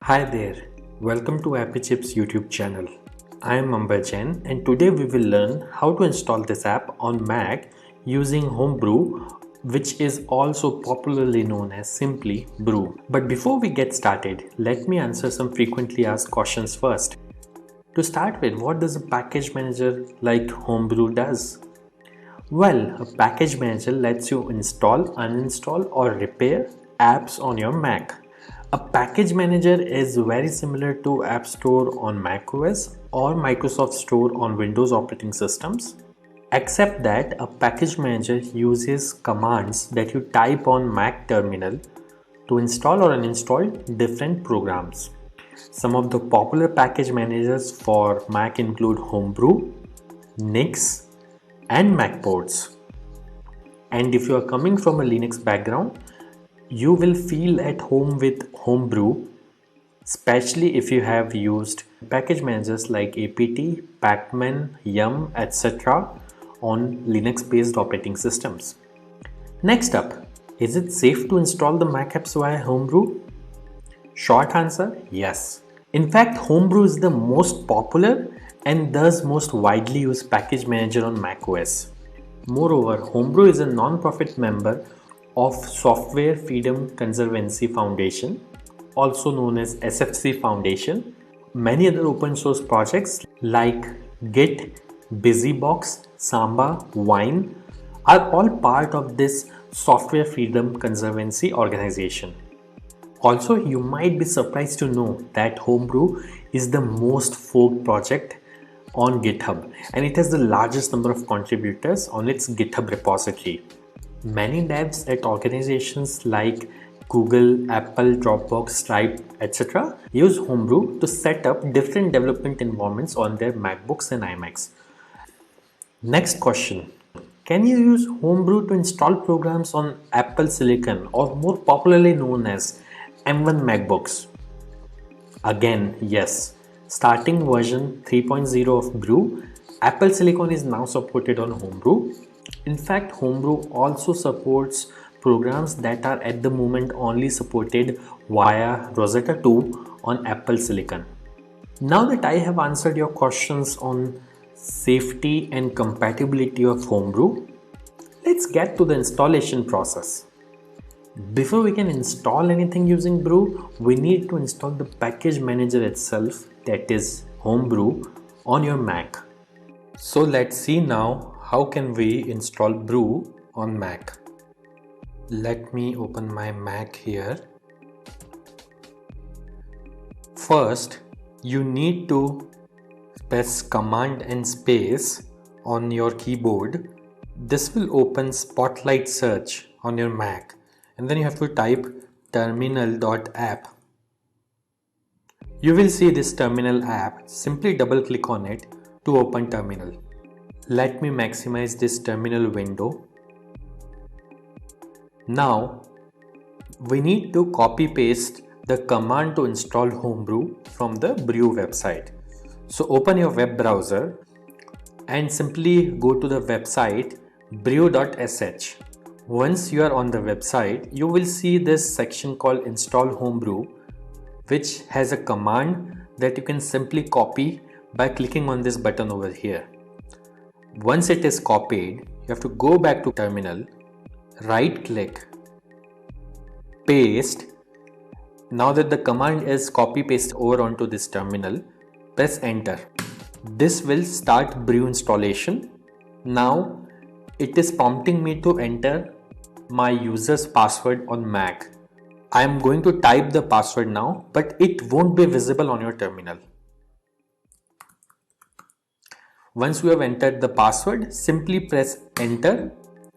Hi there, welcome to Appy Chips YouTube channel. I am Ambajan and today we will learn how to install this app on Mac using Homebrew, which is also popularly known as simply Brew. But before we get started, let me answer some frequently asked questions first. To start with, what does a package manager like Homebrew does? Well, a package manager lets you install, uninstall or repair apps on your Mac. A package manager is very similar to App Store on macOS or Microsoft Store on Windows operating systems, except that a package manager uses commands that you type on Mac terminal to install or uninstall different programs. Some of the popular package managers for Mac include Homebrew, Nix, and Macports. And if you are coming from a Linux background, you will feel at home with Homebrew, especially if you have used package managers like apt, pacman, yum, etc. on Linux based operating systems. Next up, is it safe to install the Mac apps via Homebrew? Short answer, yes. In fact, Homebrew is the most popular and thus most widely used package manager on macOS. Moreover, Homebrew is a non-profit member of Software Freedom Conservancy Foundation, also known as SFC Foundation. Many other open source projects like Git, BusyBox, Samba, Wine are all part of this Software Freedom Conservancy organization. Also, you might be surprised to know that Homebrew is the most forked project on GitHub and it has the largest number of contributors on its GitHub repository. Many devs at organizations like Google, Apple, Dropbox, Stripe, etc. use Homebrew to set up different development environments on their MacBooks and iMacs. Next question. Can you use Homebrew to install programs on Apple Silicon or more popularly known as M1 MacBooks? Again, yes. Starting version 3.0 of Brew, Apple Silicon is now supported on Homebrew. In fact, Homebrew also supports programs that are at the moment only supported via Rosetta 2 on Apple Silicon. Now that I have answered your questions on safety and compatibility of Homebrew, let's get to the installation process. Before we can install anything using Brew, we need to install the package manager itself, that is Homebrew, on your Mac. So let's see now how can we install Brew on Mac. Let me open my Mac here. First, you need to press Command and space on your keyboard. This will open Spotlight Search on your Mac. And then you have to type terminal.app. You will see this terminal app. Simply double click on it to open terminal. Let me maximize this terminal window. Now we need to copy paste the command to install Homebrew from the Brew website. So open your web browser and simply go to the website brew.sh. Once you are on the website, you will see this section called Install Homebrew, which has a command that you can simply copy by clicking on this button over here. Once it is copied, you have to go back to terminal, right click, paste. Now that the command is copy paste over onto this terminal, press enter. This will start Brew installation. Now it is prompting me to enter my user's password on Mac. I am going to type the password now, but it won't be visible on your terminal. Once you have entered the password, simply press enter,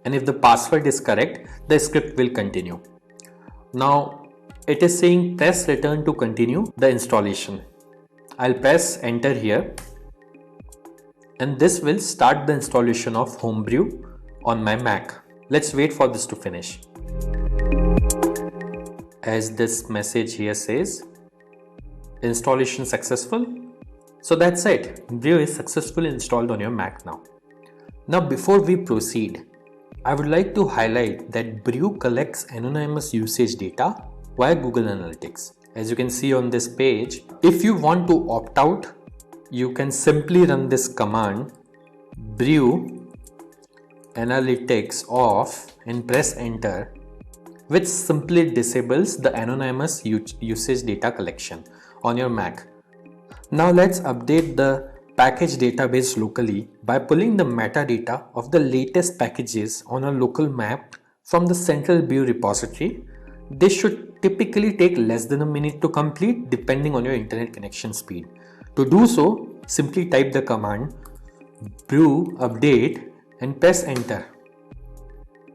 and if the password is correct, the script will continue. Now it is saying press return to continue the installation. I'll press enter here, and this will start the installation of Homebrew on my Mac. Let's wait for this to finish. As this message here says, installation successful. So that's it. Brew is successfully installed on your Mac now. Now before we proceed, I would like to highlight that Brew collects anonymous usage data via Google Analytics. As you can see on this page, if you want to opt out, you can simply run this command brew analytics off and press enter, which simply disables the anonymous usage data collection on your Mac. Now let's update the package database locally by pulling the metadata of the latest packages on a local map from the central brew repository. This should typically take less than a minute to complete depending on your internet connection speed. To do so, simply type the command brew update and press enter.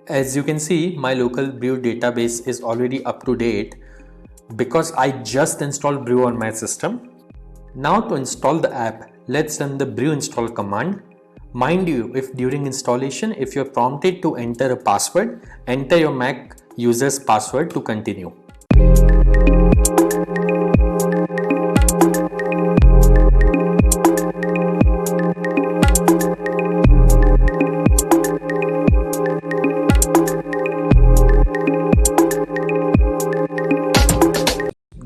As you can see, my local brew database is already up to date because I just installed brew on my system. Now to install the app, let's run the brew install command. Mind you, if during installation, if you're prompted to enter a password, enter your Mac user's password to continue.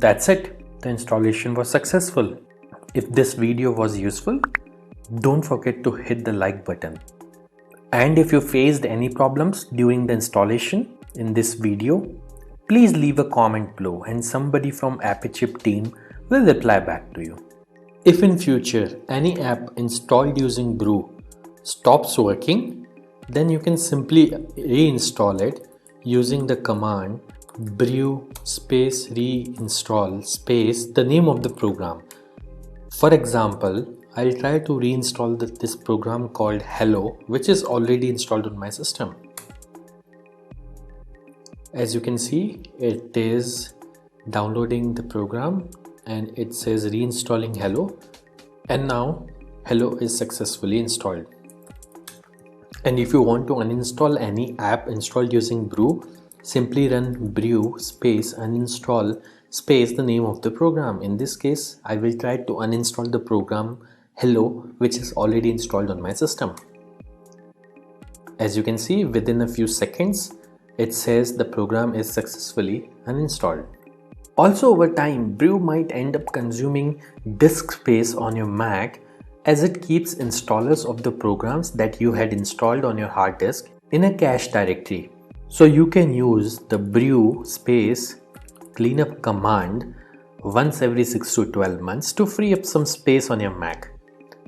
That's it. The installation was successful. If this video was useful, don't forget to hit the like button. And if you faced any problems during the installation in this video, please leave a comment below and somebody from AppyChip team will reply back to you. If in future any app installed using brew stops working, then you can simply reinstall it using the command brew space reinstall space the name of the program. For example, I'll try to reinstall this program called Hello, which is already installed on my system. As you can see, it is downloading the program and it says reinstalling Hello, and now Hello is successfully installed. And if you want to uninstall any app installed using brew, simply run brew space uninstall space the name of the program. In this case, I will try to uninstall the program Hello, which is already installed on my system. As you can see, within a few seconds, it says the program is successfully uninstalled. Also, over time, brew might end up consuming disk space on your Mac as it keeps installers of the programs that you had installed on your hard disk in a cache directory. So you can use the brew space cleanup command once every 6 to 12 months to free up some space on your Mac.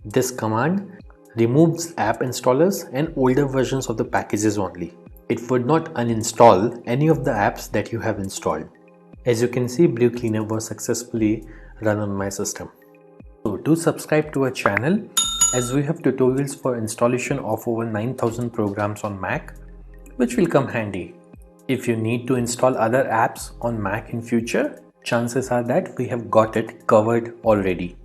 This command removes app installers and older versions of the packages only. It would not uninstall any of the apps that you have installed. As you can see, brew cleanup was successfully run on my system. So do subscribe to our channel as we have tutorials for installation of over 9,000 programs on Mac, which will come handy. If you need to install other apps on Mac in future, chances are that we have got it covered already.